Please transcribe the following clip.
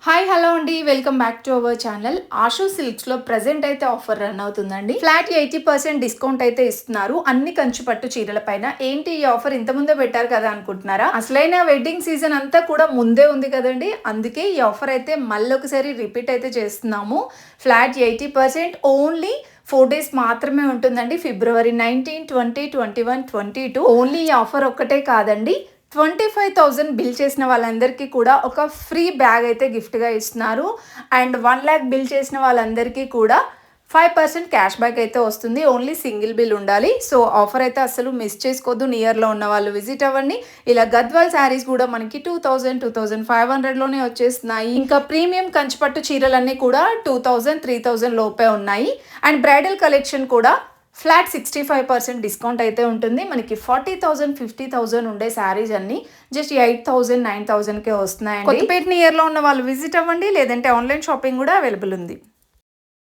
Hi hello అండి, welcome back to our channel. Ashu సిల్క్స్లో present అయితే ఆఫర్ రన్ అవుతుందండి. ఫ్లాట్ 80% డిస్కౌంట్ అయితే ఇస్తున్నారు అన్ని కంచి పట్టు చీరల పైన. ఏంటి ఈ ఆఫర్ ఇంత ముందే పెట్టారు కదా అనుకుంటున్నారా? అసలైన వెడ్డింగ్ సీజన్ అంతా కూడా ముందే ఉంది కదండి. అందుకే ఈ ఆఫర్ అయితే మళ్ళీ ఒకసారి రిపీట్ అయితే చేస్తున్నాము. ఫ్లాట్ 80% ఓన్లీ 4 days మాత్రమే ఉంటుందండి. ఫిబ్రవరి 19, 20, 21, 22. ఓన్లీ ఈ ఆఫర్ ఒక్కటే కాదండి, 25,000 బిల్ చేసిన వాళ్ళందరికీ కూడా ఒక ఫ్రీ బ్యాగ్ అయితే గిఫ్ట్గా ఇస్తున్నారు. అండ్ 1 lakh బిల్ చేసిన వాళ్ళందరికీ కూడా 5% క్యాష్ బ్యాక్ అయితే వస్తుంది. ఓన్లీ సింగిల్ బిల్ ఉండాలి. సో ఆఫర్ అయితే అసలు మిస్ చేసుకోవద్దు. నియర్లో ఉన్న వాళ్ళు విజిట్ అవ్వండి. ఇలా గద్వాల్ శారీస్ కూడా మనకి 2000, 2500లోనే వచ్చేస్తున్నాయి. ఇంకా ప్రీమియం కంచిపట్టు చీరలన్నీ కూడా 2000, 3000 లోపే ఉన్నాయి. అండ్ బ్రైడల్ కలెక్షన్ కూడా ఫ్లాట్ 65% డిస్కౌంట్ అయితే ఉంటుంది. మనకి 40,000, 50,000 ఉండే శారీస్ అన్ని జస్ట్ 8,000, 9,000కే వస్తున్నాయండి. కొత్తపేట నియర్లో ఉన్న వాళ్ళు విజిట్ అవ్వండి, లేదంటే ఆన్లైన్ షాపింగ్ కూడా అవైలబుల్ ఉంది.